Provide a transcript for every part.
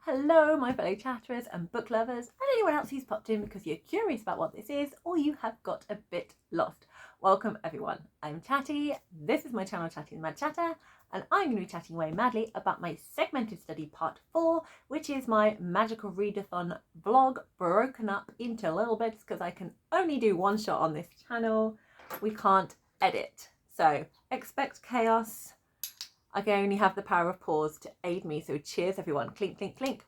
Hello, my fellow chatterers and book lovers, and anyone else who's popped in because you're curious about what this is or you have got a bit lost. Welcome, everyone. I'm Chatty. This is my channel, Chatty the Mad Chatter, and I'm going to be chatting away madly about my segmented study part 4, which is my magical readathon vlog broken up into little bits because I can only do one shot on this channel. We can't edit, so expect chaos. I can only have the power of pause to aid me, so cheers everyone. Clink, clink, clink.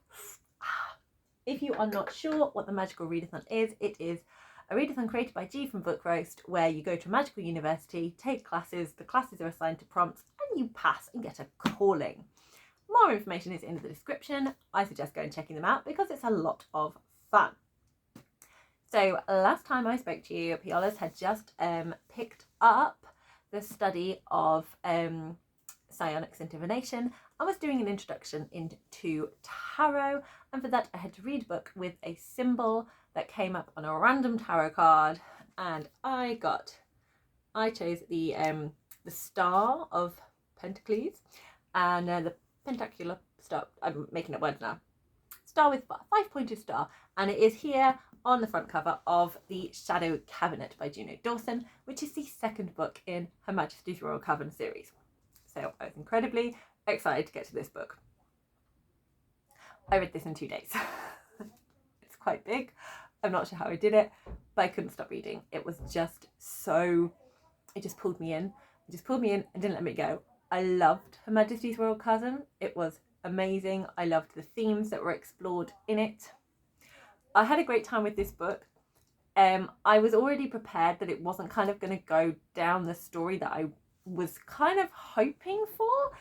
If you are not sure what the magical readathon is, it is a readathon created by G from Book Roast, where you go to a magical university, take classes, the classes are assigned to prompts, and you pass and get a calling. More information is in the description. I suggest going and checking them out because it's a lot of fun. So last time I spoke to you, PioLurs had just picked up the study of psionics and divination. I was doing an introduction into tarot, and for that I had to read a book with a symbol that came up on a random tarot card, and I chose the Star of Pentacles, and the pentacular star. I'm making up words now. Star with 5-pointed star, and it is here on the front cover of the Shadow Cabinet by Juno Dawson, which is the second book in Her Majesty's Royal Coven series. So I was incredibly excited to get to this book. I read this in 2 days. It's quite big. I'm not sure how I did it, but I couldn't stop reading. It was just so, it just pulled me in. It just pulled me in and didn't let me go. I loved Her Majesty's Royal Coven. It was amazing. I loved the themes that were explored in it. I had a great time with this book. I was already prepared that it wasn't kind of going to go down the story that I was kind of hoping for,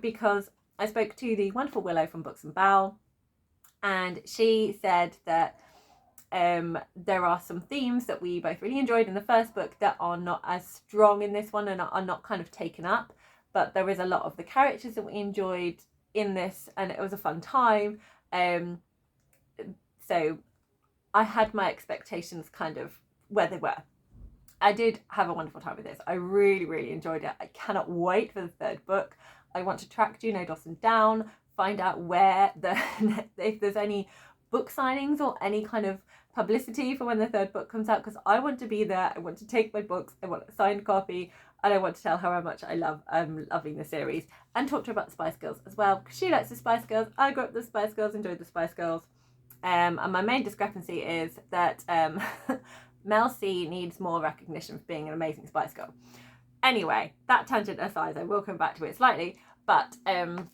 because I spoke to the wonderful Willow from Books and Bowl, and she said that there are some themes that we both really enjoyed in the first book that are not as strong in this one and are not kind of taken up, but there is a lot of the characters that we enjoyed in this, and it was a fun time. So I had my expectations kind of where they were. I did have a wonderful time with this. I really, really enjoyed it. I cannot wait for the third book. I want to track Juno Dawson down, find out where if there's any book signings or any kind of publicity for when the third book comes out, because I want to be there. I want to take my books. I want a signed copy, and I want to tell her how much I love loving the series, and talk to her about the Spice Girls as well, because she likes the Spice Girls. I grew up with the Spice Girls, enjoyed the Spice Girls, and my main discrepancy is that Mel C needs more recognition for being an amazing Spice Girl. Anyway, that tangent aside, I will come back to it slightly, but I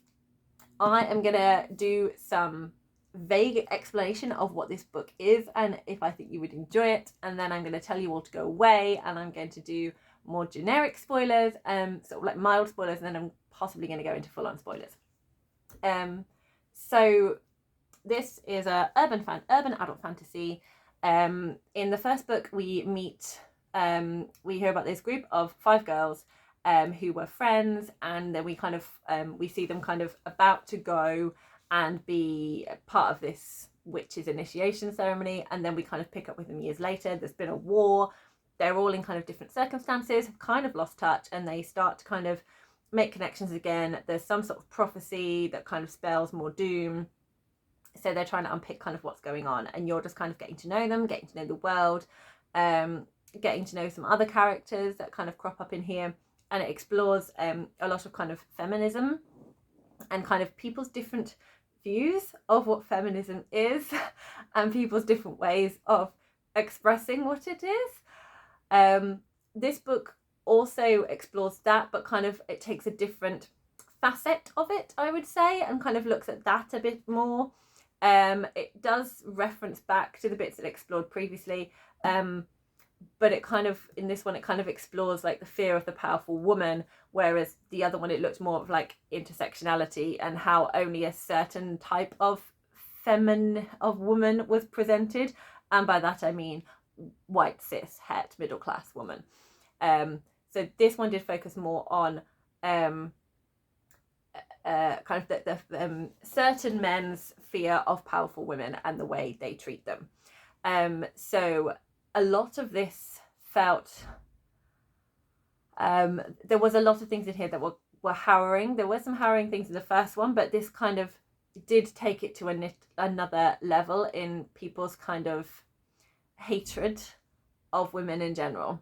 am going to do some vague explanation of what this book is and if I think you would enjoy it, and then I'm going to tell you all to go away, and I'm going to do more generic spoilers, sort of like mild spoilers, and then I'm possibly going to go into full-on spoilers. So this is a urban adult fantasy. In the first book, we hear about this group of 5 girls who were friends, and then we kind of we see them kind of about to go and be part of this witch's initiation ceremony, and then we kind of pick up with them years later. There's been a war. They're all in kind of different circumstances, have kind of lost touch, and they start to kind of make connections again. There's some sort of prophecy that kind of spells more doom. So they're trying to unpick kind of what's going on, and you're just kind of getting to know them, getting to know the world, getting to know some other characters that kind of crop up in here, and it explores a lot of kind of feminism and kind of people's different views of what feminism is and people's different ways of expressing what it is. This book also explores that, but kind of it takes a different facet of it, I would say, and kind of looks at that a bit more. It does reference back to the bits it explored previously, but it kind of, in this one, it kind of explores like the fear of the powerful woman, whereas the other one, it looked more of like intersectionality and how only a certain type of woman was presented, and by that I mean white, cis, het, middle class woman. So this one did focus more on kind of the certain men's fear of powerful women and the way they treat them. So a lot of this felt there was a lot of things in here that were harrowing. There were some harrowing things in the first one, but this kind of did take it to another level in people's kind of hatred of women in general.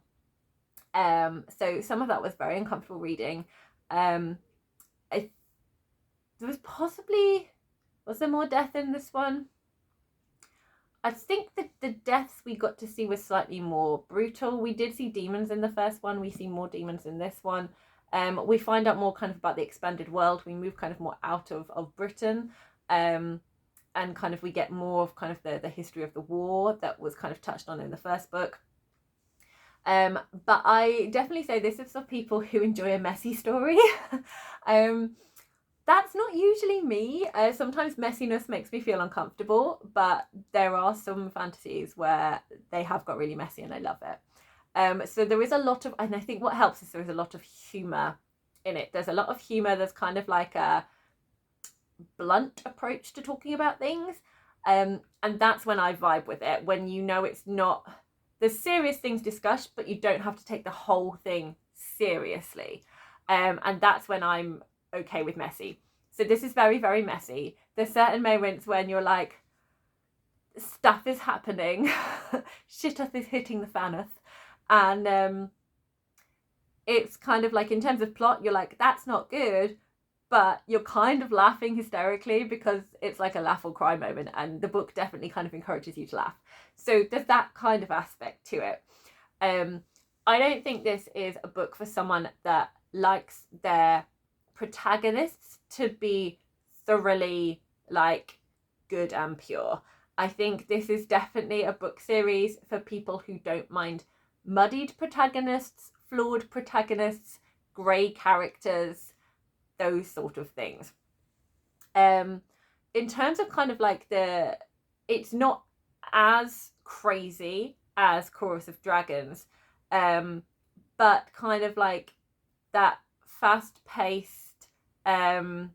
So some of that was very uncomfortable reading. There was there more death in this one? I think that the deaths we got to see were slightly more brutal. We did see demons in the first one. We see more demons in this one. We find out more kind of about the expanded world. We move kind of more out of Britain. And kind of we get more of kind of the history of the war that was kind of touched on in the first book. But I definitely say this is for people who enjoy a messy story. That's not usually me. Sometimes messiness makes me feel uncomfortable, but there are some fantasies where they have got really messy and I love it. So there is a lot of, and I think what helps is there is a lot of humour in it. There's a lot of humour. There's kind of like a blunt approach to talking about things. And that's when I vibe with it, when you know it's not, there's serious things discussed, but you don't have to take the whole thing seriously. And that's when I'm okay with messy. So this is very, very messy. There's certain moments when you're like, stuff is happening, shiteth is hitting the faneth, and it's kind of like, in terms of plot, you're like, that's not good, but you're kind of laughing hysterically because it's like a laugh or cry moment, and the book definitely kind of encourages you to laugh. So there's that kind of aspect to it. I don't think this is a book for someone that likes their protagonists to be thoroughly like good and pure. I think this is definitely a book series for people who don't mind muddied protagonists, flawed protagonists, grey characters, those sort of things. In terms of kind of like it's not as crazy as Chorus of Dragons, but kind of like that fast-paced and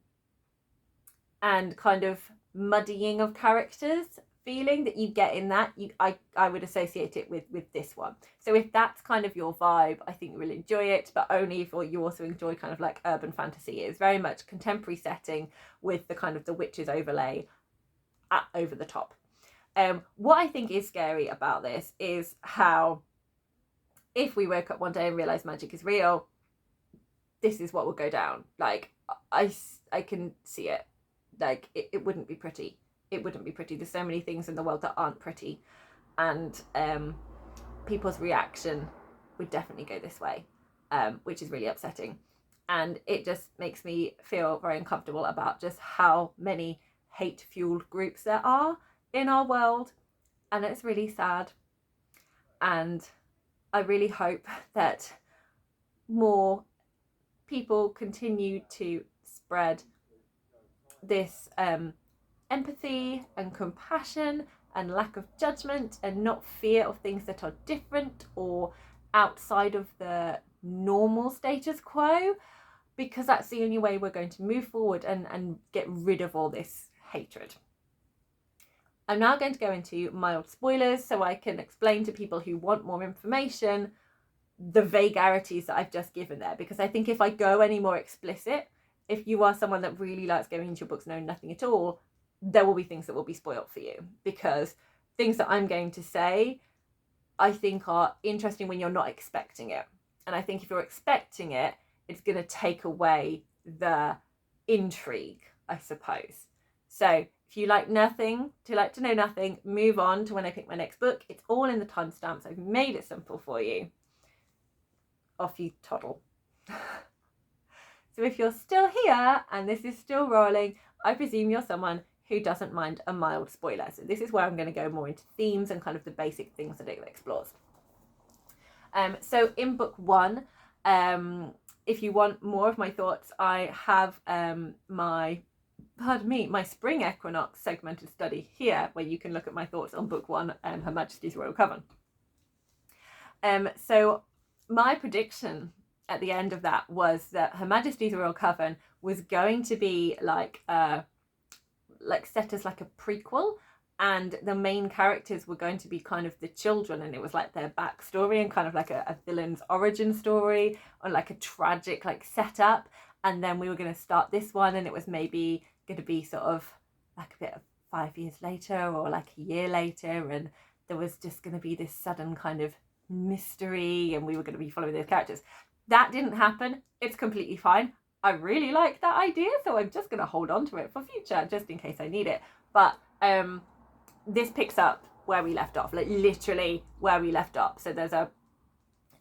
kind of muddying of characters feeling that you get in that, I would associate it with this one. So if that's kind of your vibe, I think you will enjoy it, but only if you also enjoy kind of like urban fantasy. It's very much contemporary setting with the kind of the witches overlay over the top. What I think is scary about this is how, if we woke up one day and realised magic is real, this is what will go down. Like, I can see it. Like, it wouldn't be pretty. It wouldn't be pretty. There's so many things in the world that aren't pretty, and people's reaction would definitely go this way, which is really upsetting. And it just makes me feel very uncomfortable about just how many hate-fueled groups there are in our world, and it's really sad. And I really hope that more people continue to spread this empathy and compassion and lack of judgment and not fear of things that are different or outside of the normal status quo, because that's the only way we're going to move forward and get rid of all this hatred. I'm now going to go into mild spoilers so I can explain to people who want more information the vagaries that I've just given there, because I think if I go any more explicit, if you are someone that really likes going into your books knowing nothing at all, there will be things that will be spoiled for you, because things that I'm going to say I think are interesting when you're not expecting it. And I think if you're expecting it, it's going to take away the intrigue, I suppose. So if you like nothing, to like to know nothing, move on to when I pick my next book. It's all in the timestamps. I've made it simple for you. Off you toddle. So if you're still here and this is still rolling, I presume you're someone who doesn't mind a mild spoiler. So this is where I'm going to go more into themes and kind of the basic things that it explores. So in book one, if you want more of my thoughts, I have my spring equinox segmented study here, where you can look at my thoughts on book one, Her Majesty's Royal Coven. So my prediction at the end of that was that Her Majesty's Royal Coven was going to be like set as like a prequel, and the main characters were going to be kind of the children, and it was like their backstory and kind of like a villain's origin story, or like a tragic like setup. And then we were going to start this one, and it was maybe going to be sort of like a bit of 5 years later or like a year later, and there was just going to be this sudden kind of mystery and we were going to be following those characters. That didn't happen. It's completely fine. I really like that idea, so I'm just going to hold on to it for future, just in case I need it. But this picks up where we left off, like literally where we left off. So there's the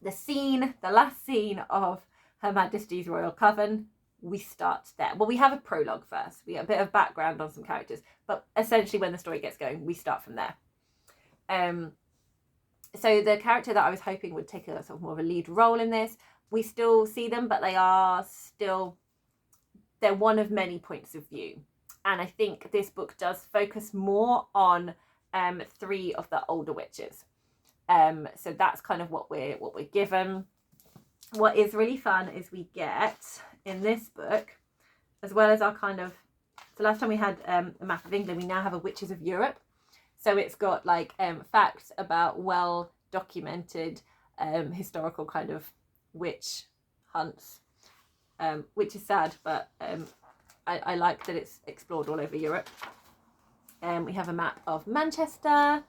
last scene of Her Majesty's Royal Coven. We start there. Well, we have a prologue first. We get a bit of background on some characters, but essentially when the story gets going, we start from there. So the character that I was hoping would take a sort of more of a lead role in this, we still see them, but they're one of many points of view. And I think this book does focus more on 3 of the older witches. So that's kind of what we're given. What is really fun is we get in this book, as well as our kind of, so last time we had a map of England, we now have a Witches of Europe. So it's got like facts about well documented historical kind of witch hunts, which is sad, but I like that it's explored all over Europe. We have a map of Manchester,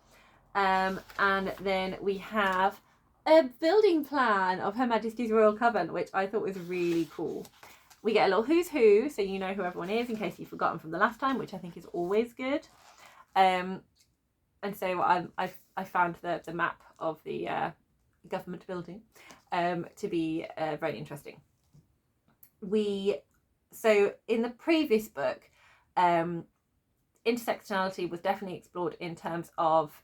and then we have a building plan of Her Majesty's Royal Coven, which I thought was really cool. We get a little who's who, so you know who everyone is in case you've forgotten from the last time, which I think is always good. And so I found the map of the government building to be very interesting. So in the previous book, intersectionality was definitely explored in terms of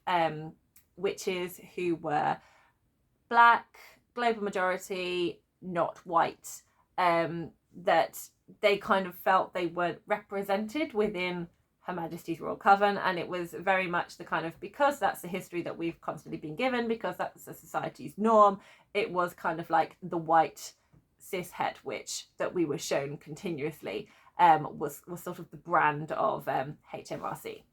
witches who were Black, global majority, not white, that they kind of felt they weren't represented within Her Majesty's Royal Coven, and it was very much the kind of, because that's the history that we've constantly been given, because that's the society's norm, it was kind of like the white cis-het witch that we were shown continuously was sort of the brand of HMRC.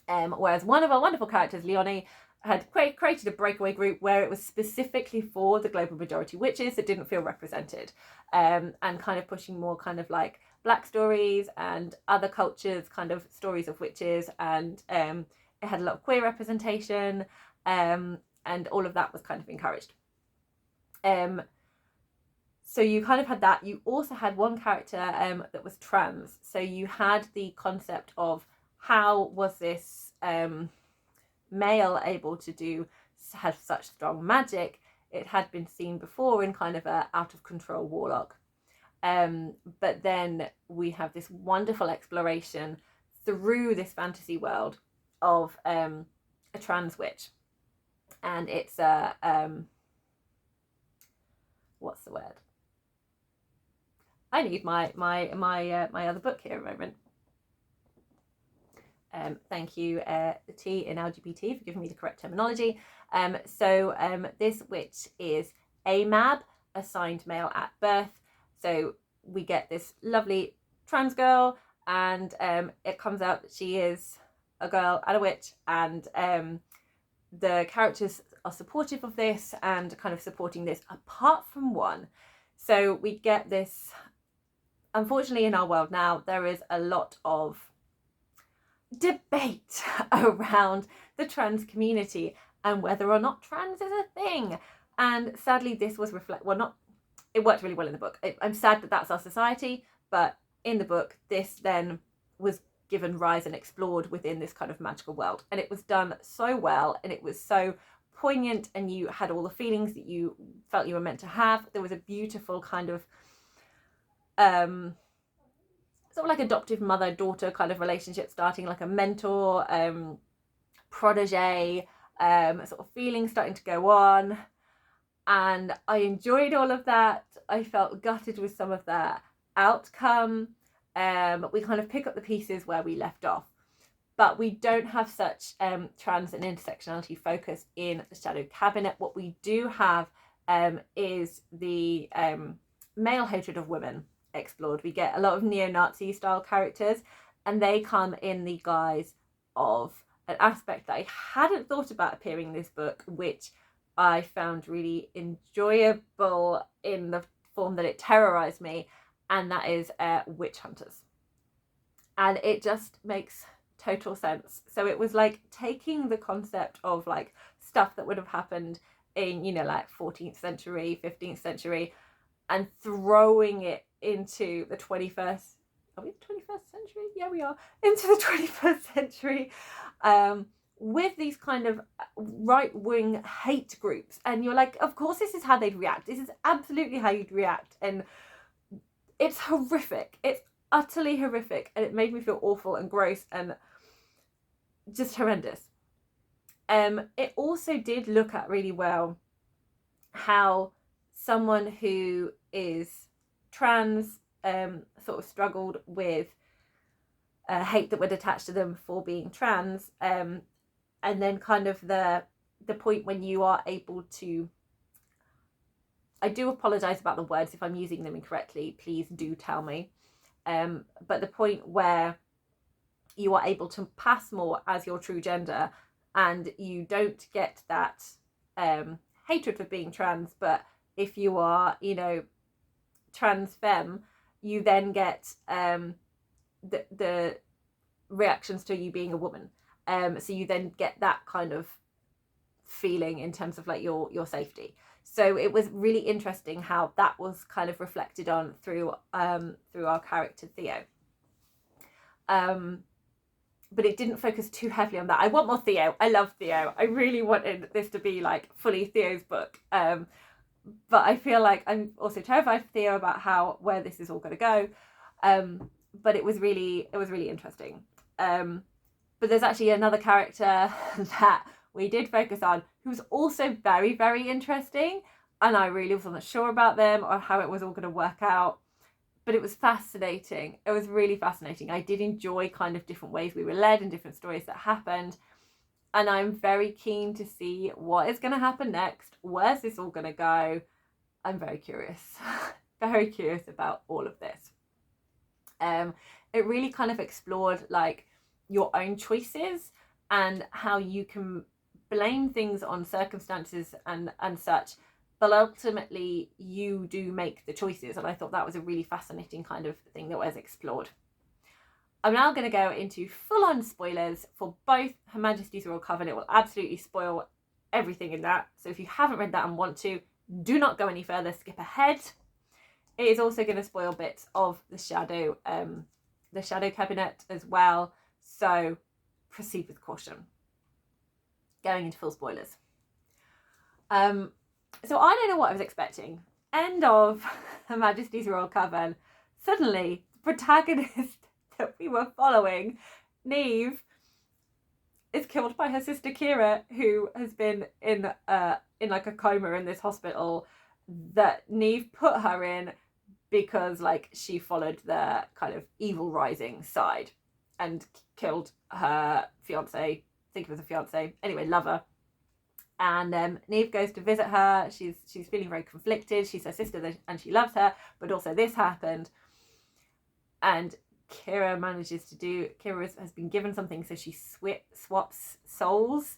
Whereas one of our wonderful characters, Leonie, had created a breakaway group where it was specifically for the global majority witches that didn't feel represented, and kind of pushing more kind of like Black stories and other cultures, kind of stories of witches, and it had a lot of queer representation, and all of that was kind of encouraged. So you kind of had that. You also had one character that was trans. So you had the concept of how was this male able to have such strong magic. It had been seen before in kind of a out of control warlock. But then we have this wonderful exploration through this fantasy world of a trans witch. And it's what's the word? I need my other book here a moment. Thank you, T in LGBT, for giving me the correct terminology. So this witch is AMAB, assigned male at birth. So we get this lovely trans girl, and it comes out that she is a girl and a witch, and the characters are supportive of this and kind of supporting this, apart from one. So we get this, unfortunately in our world now, there is a lot of debate around the trans community and whether or not trans is a thing. And sadly this was it worked really well in the book. I'm sad that that's our society, but in the book this then was given rise and explored within this kind of magical world, and it was done so well, and it was so poignant, and you had all the feelings that you felt you were meant to have. There was a beautiful kind of sort of like adoptive mother-daughter kind of relationship starting, like a mentor, protege, sort of feeling starting to go on. And I enjoyed all of that. I felt gutted with some of that outcome. We kind of pick up the pieces where we left off. But we don't have such trans and intersectionality focus in the Shadow Cabinet. What we do have is the male hatred of women explored. We get a lot of neo-Nazi style characters, and they come in the guise of an aspect that I hadn't thought about appearing in this book, which I found really enjoyable in the form that it terrorized me, and that is witch hunters. and it just makes total sense. So it was like taking the concept of like stuff that would have happened in, you know, like 14th century, 15th century, and throwing it into the 21st. Are we the 21st century? Yeah, we are. Into the 21st century, with these kind of right-wing hate groups. And you're like, of course this is how they'd react. This is absolutely how you'd react. And it's horrific. It's utterly horrific. And it made me feel awful and gross and just horrendous. It also did look at really well how someone who is trans sort of struggled with hate that would attach to them for being trans, and then kind of the point when you are able to, I do apologize about the words if I'm using them incorrectly, please do tell me, but the point where you are able to pass more as your true gender, and you don't get that hatred for being trans, but if you are, you know, trans femme, you then get the reactions to you being a woman. So you then get that kind of feeling in terms of like your safety. So it was really interesting how that was kind of reflected on through our character Theo. But it didn't focus too heavily on that. I want more Theo. I love Theo. I really wanted this to be like fully Theo's book. But I feel like I'm also terrified for Theo about where this is all going to go. But it was really interesting. But there's actually another character that we did focus on who's also very, very interesting. And I really wasn't sure about them or how it was all going to work out. But it was fascinating. It was really fascinating. I did enjoy kind of different ways we were led and different stories that happened. And I'm very keen to see what is going to happen next. Where's this all going to go? I'm very curious. Very curious about all of this. It really kind of explored like your own choices and how you can blame things on circumstances and such, but ultimately you do make the choices. And I thought that was a really fascinating kind of thing that was explored. I'm now going to go into full-on spoilers for both Her Majesty's Royal Coven. It will absolutely spoil everything in that. So if you haven't read that and want to, do not go any further, skip ahead. It is also going to spoil bits of the Shadow Cabinet as well. So proceed with caution. Going into full spoilers. So I don't know what I was expecting. End of Her Majesty's Royal Coven. Suddenly, the protagonist that we were following, Neve, is killed by her sister Kira, who has been in like a coma in this hospital that Neve put her in because like she followed the kind of evil rising side and killed her fiance. I think it was a fiance. Anyway, lover. And Neve goes to visit her. She's feeling very conflicted. She's her sister and she loves her, but also this happened. And Kira has been given something, so she swaps souls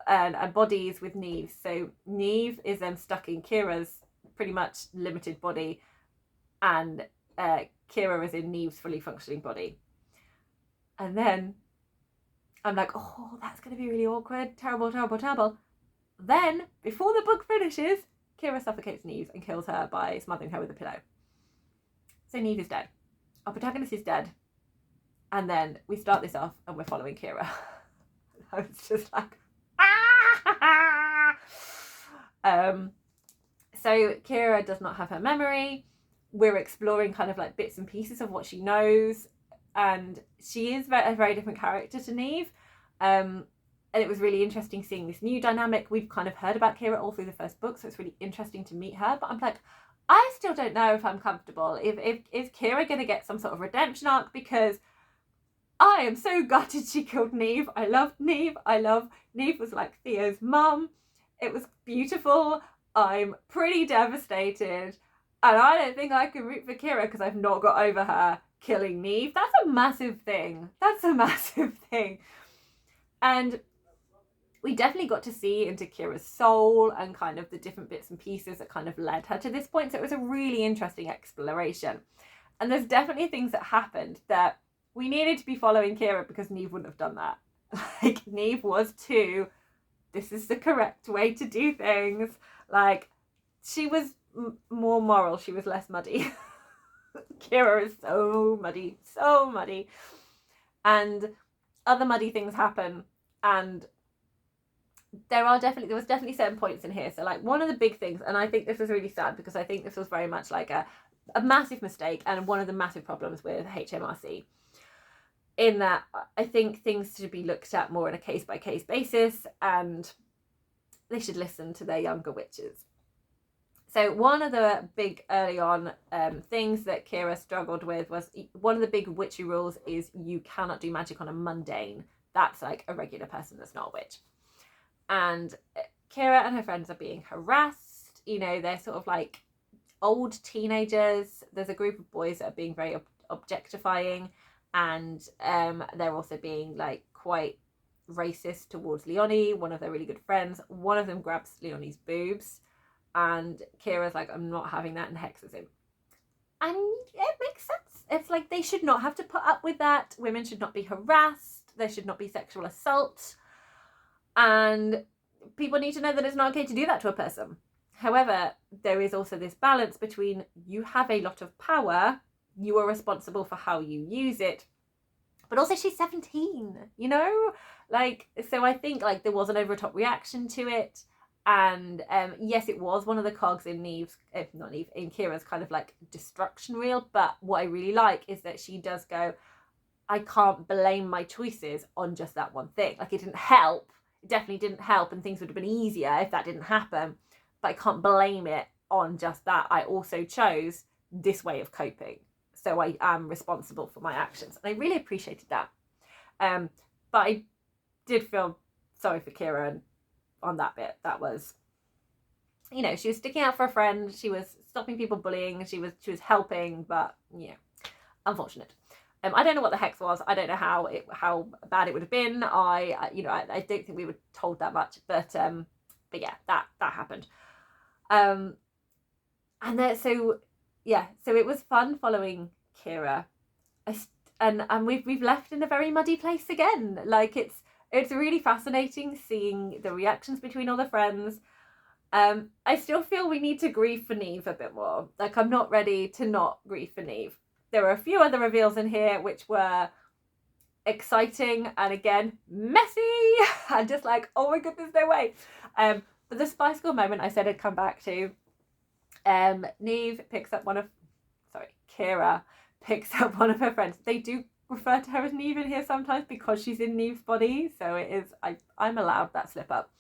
and bodies with Neve. So Neve is then stuck in Kira's pretty much limited body, and Kira is in Neve's fully functioning body. And then I'm like, oh, that's going to be really awkward. Terrible, terrible, terrible. Then, before the book finishes, Kira suffocates Neve and kills her by smothering her with a pillow. So Neve is dead. Our protagonist is dead. And then we start this off and we're following Kira. I was just like, ah! So Kira does not have her memory. We're exploring kind of like bits and pieces of what she knows. And she is a very different character to Neve. And it was really interesting seeing this new dynamic. We've kind of heard about Kira all through the first book, so it's really interesting to meet her. But I'm like, I still don't know if I'm comfortable. Is Kira going to get some sort of redemption arc? Because I am so gutted she killed Neve. I loved Neve. Neve was like Theo's mum. It was beautiful. I'm pretty devastated. And I don't think I can root for Kira because I've not got over her killing Neve. That's a massive thing. And we definitely got to see into Kira's soul and kind of the different bits and pieces that kind of led her to this point. So it was a really interesting exploration. And there's definitely things that happened that we needed to be following Kira because Neve wouldn't have done that. Like, Neve was too, this is the correct way to do things. Like, she was more moral, she was less muddy. Kira is so muddy, so muddy. And other muddy things happen, and there was definitely certain points in here. So like, one of the big things, and I think this was really sad because I think this was very much like a massive mistake and one of the massive problems with HMRC, in that I think things should be looked at more on a case-by-case basis, and they should listen to their younger witches. So one of the big early on things that Kira struggled with was, one of the big witchy rules is you cannot do magic on a mundane. That's like a regular person that's not a witch. And Kira and her friends are being harassed. You know, they're sort of like old teenagers. There's a group of boys that are being very objectifying, and they're also being like quite racist towards Leonie, one of their really good friends. One of them grabs Leonie's boobs, and Kira's like, I'm not having that, and hexes him. And it makes sense. It's like, they should not have to put up with that. Women should not be harassed. There should not be sexual assault. And people need to know that it's not okay to do that to a person. However, there is also this balance between, you have a lot of power, you are responsible for how you use it, but also she's 17, you know? Like, so I think like there was an over-the-top reaction to it. And yes, it was one of the cogs in in Kira's kind of like destruction reel. But what I really like is that she does go, I can't blame my choices on just that one thing. Like, it didn't help. It definitely didn't help, and things would have been easier if that didn't happen. But I can't blame it on just that. I also chose this way of coping, so I am responsible for my actions. And I really appreciated that. But I did feel sorry for Kira, and on that bit, that was, you know, she was sticking out for a friend, she was stopping people bullying, she was helping, but yeah, unfortunate. I don't know what the hex was. I don't know how bad it would have been. I don't think we were told that much, but yeah, that happened. So it was fun following Kira. And we've left in a very muddy place again. Like, it's really fascinating seeing the reactions between all the friends. I still feel we need to grieve for Neve a bit more. Like, I'm not ready to not grieve for Neve. There were a few other reveals in here which were exciting and, again, messy. And just like, oh my goodness, no way. But the Spice Girl moment I said I'd come back to. Kira picks up one of her friends. They do refer to her as Neve in here sometimes because she's in Neve's body, so it is, I'm allowed that slip up.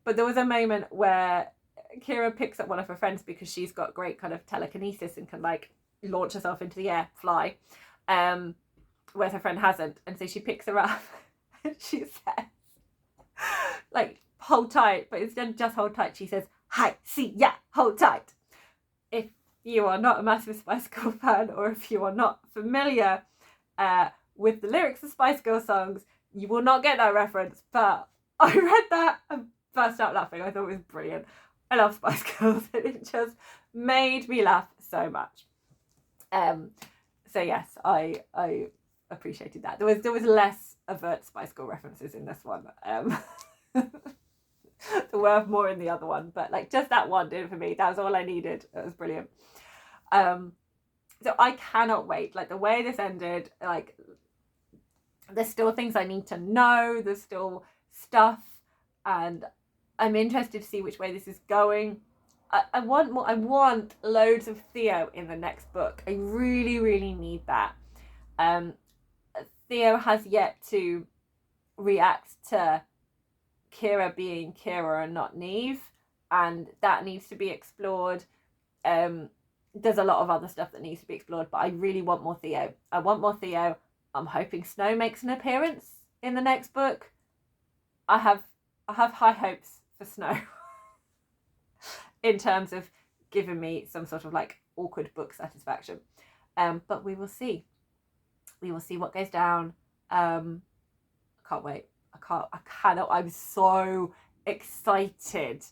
But there was a moment where Kira picks up one of her friends because she's got great kind of telekinesis and can like launch herself into the air, fly, whereas her friend hasn't. And so she picks her up and she says, like, hold tight, but instead of just hold tight, she says, hi, see ya, hold tight. If you are not a massive Spice Girl fan, or if you are not familiar with the lyrics of Spice Girl songs, you will not get that reference. But I read that and burst out laughing. I thought it was brilliant. I love Spice Girls. It just made me laugh so much. So yes, I appreciated that. There was less overt Spice Girl references in this one. There were more in the other one, but like, just that one did it for me. That was all I needed. It was brilliant. So I cannot wait. Like, the way this ended, like, there's still things I need to know. There's still stuff, and I'm interested to see which way this is going. I want more. I want loads of Theo in the next book. I really, really need that. Theo has yet to react to Kira being Kira and not Neve, and that needs to be explored. There's a lot of other stuff that needs to be explored, but I really want more Theo. I want more Theo. I'm hoping Snow makes an appearance in the next book. I have high hopes for Snow in terms of giving me some sort of like awkward book satisfaction. But we will see. We will see what goes down. I can't wait. I cannot. I'm so excited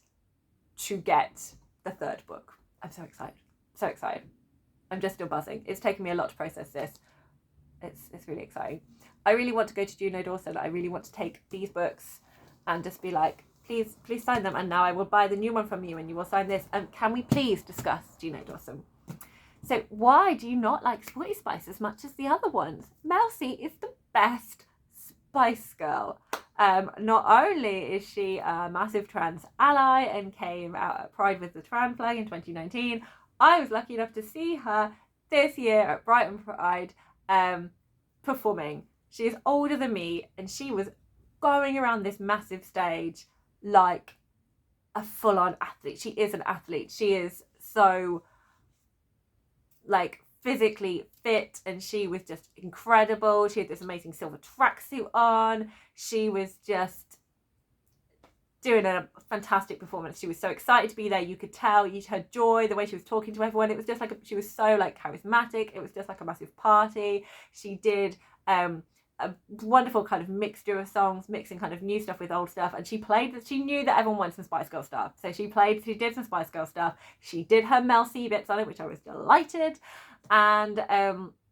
to get the third book. I'm so excited. So excited. I'm just still buzzing. It's taken me a lot to process this. It's really exciting. I really want to go to Juno Dawson. I really want to take these books and just be like, please sign them, and now I will buy the new one from you and you will sign this. And can we please discuss Juno Dawson? So why do you not like Sporty Spice as much as the other ones? Melcy is the best Spice Girl. Not only is she a massive trans ally and came out at Pride with the trans flag in 2019, I was lucky enough to see her this year at Brighton Pride performing. She is older than me and she was going around this massive stage like a full-on athlete. She is an athlete. She is so like physically fit and she was just incredible. She had this amazing silver tracksuit on. She was just doing a fantastic performance. She was so excited to be there. You could tell her joy, the way she was talking to everyone. It was just like she was so like charismatic. It was just like a massive party. She did a wonderful kind of mixture of songs, mixing kind of new stuff with old stuff, and she knew that everyone wanted some Spice Girl stuff, so she did some Spice Girl stuff. She did her Mel C bits on it, which I was delighted, and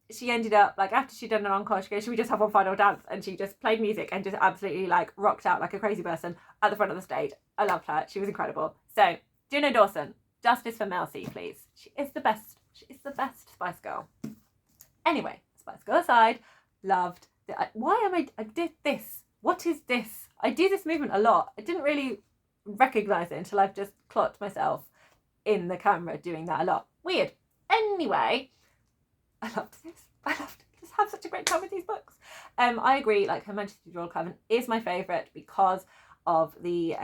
she ended up like, after she'd done an encore, she goes, should we just have one final dance? And she just played music and just absolutely like rocked out like a crazy person at the front of the stage. I loved her. She was incredible. So Juno Dawson, justice for Mel C, please. She is the best Spice Girl. Anyway, Spice Girl aside, loved I did this. What is this? I do this movement a lot. I didn't really recognise it until I've just clocked myself in the camera doing that a lot. Weird. Anyway, I loved this. I loved it. Just have such a great time with these books. I agree, like Her Majesty's Royal Coven is my favourite because of the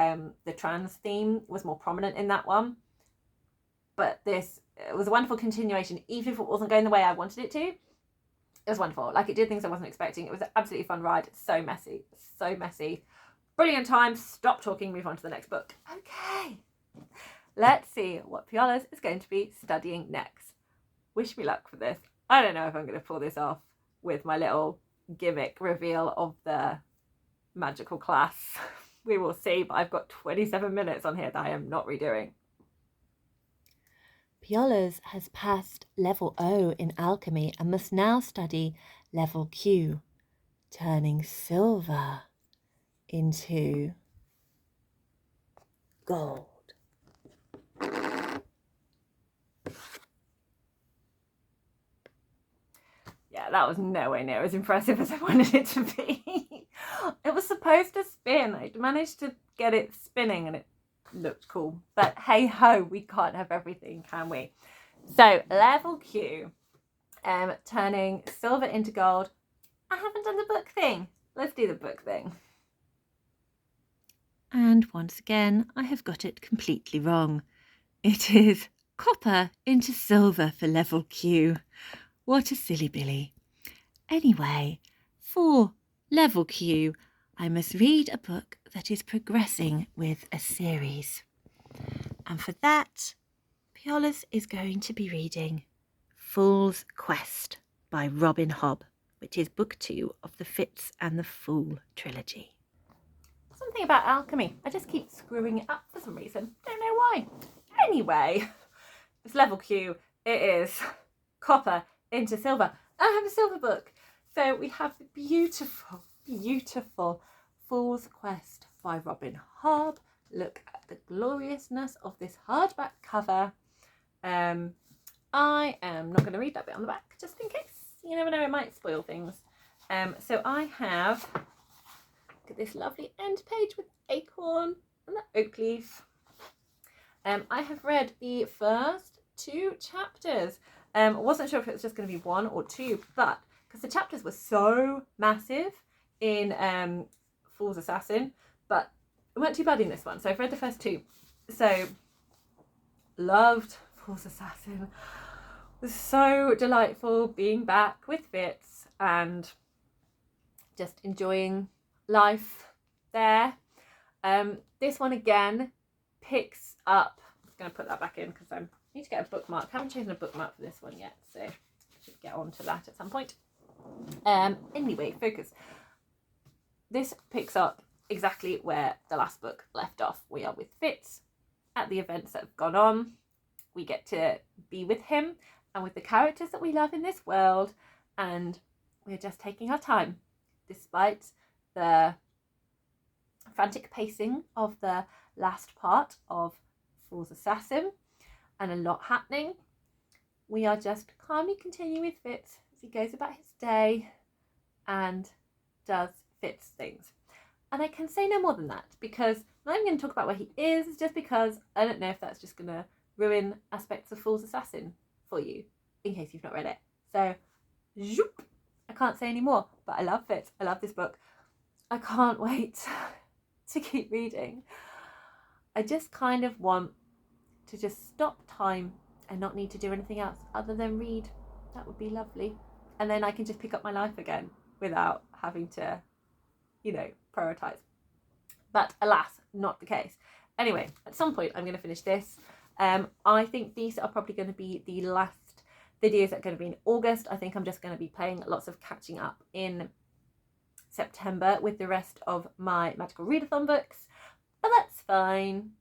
trans theme was more prominent in that one. But this was a wonderful continuation, even if it wasn't going the way I wanted it to. It was wonderful. Like, it did things I wasn't expecting. It was an absolutely fun ride. So messy. So messy. Brilliant time. Stop talking. Move on to the next book. Okay. Let's see what PioLurs is going to be studying next. Wish me luck for this. I don't know if I'm going to pull this off with my little gimmick reveal of the magical class. We will see. But I've got 27 minutes on here that I am not redoing. PioLurs has passed level O in Alchemy and must now study level Q, turning silver into gold. Yeah, that was nowhere near as impressive as I wanted it to be. It was supposed to spin. I managed to get it spinning and it looked cool, but hey ho, we can't have everything, can we? So level Q, turning silver into gold. I haven't done the book thing. Let's do the book thing. And once again, I have got it completely wrong. It is copper into silver for level Q. What a silly Billy. Anyway, for level Q, I must read a book that is progressing with a series. And for that, PioLurs is going to be reading Fool's Quest by Robin Hobb, which is book 2 of the Fitz and the Fool trilogy. Something about alchemy. I just keep screwing it up for some reason. Don't know why. Anyway, it's level Q. It is copper into silver. I have a silver book. So we have the beautiful, beautiful Fool's Quest by Robin Hobb. Look at the gloriousness of this hardback cover. I am not going to read that bit on the back, just in case. You never know, it might spoil things. So I have, look at this lovely end page with acorn and the oak leaf. I have read the first 2 chapters. I wasn't sure if it was just going to be 1 or 2, but because the chapters were so massive in Fool's Assassin, but it weren't too bad in this one. So I've read the first 2. So loved Fool's Assassin. It was so delightful being back with Fitz and just enjoying life there. This one again picks up. I'm just going to put that back in because I need to get a bookmark. I haven't chosen a bookmark for this one yet, so I should get on to that at some point. Anyway, focus. This picks up exactly where the last book left off. We are with Fitz at the events that have gone on. We get to be with him and with the characters that we love in this world and we're just taking our time, despite the frantic pacing of the last part of Fool's Assassin and a lot happening. We are just calmly continuing with Fitz as he goes about his day and does Fitz things. And I can say no more than that, because I'm not even going to talk about where he is, just because I don't know if that's just going to ruin aspects of Fool's Assassin for you, in case you've not read it. So, zoop, I can't say any more, but I love Fitz. I love this book. I can't wait to keep reading. I just kind of want to just stop time and not need to do anything else other than read. That would be lovely. And then I can just pick up my life again without having to, prioritise. But alas, not the case. Anyway, at some point I'm going to finish this. I think these are probably going to be the last videos that are going to be in August. I think I'm just going to be playing lots of catching up in September with the rest of my Magical Readathon books. But that's fine.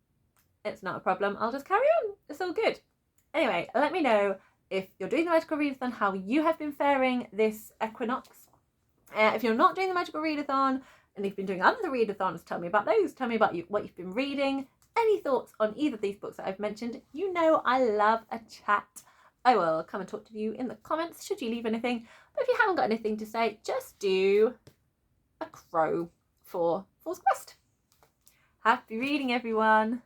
It's not a problem. I'll just carry on. It's all good. Anyway, let me know if you're doing the Magical Readathon, how you have been faring this equinox. If you're not doing the Magical Readathon and you've been doing other readathons, tell me about those. Tell me about what you've been reading. Any thoughts on either of these books that I've mentioned? You know I love a chat. I will come and talk to you in the comments should you leave anything. But if you haven't got anything to say, just do a crow for Fool's Quest. Happy reading, everyone.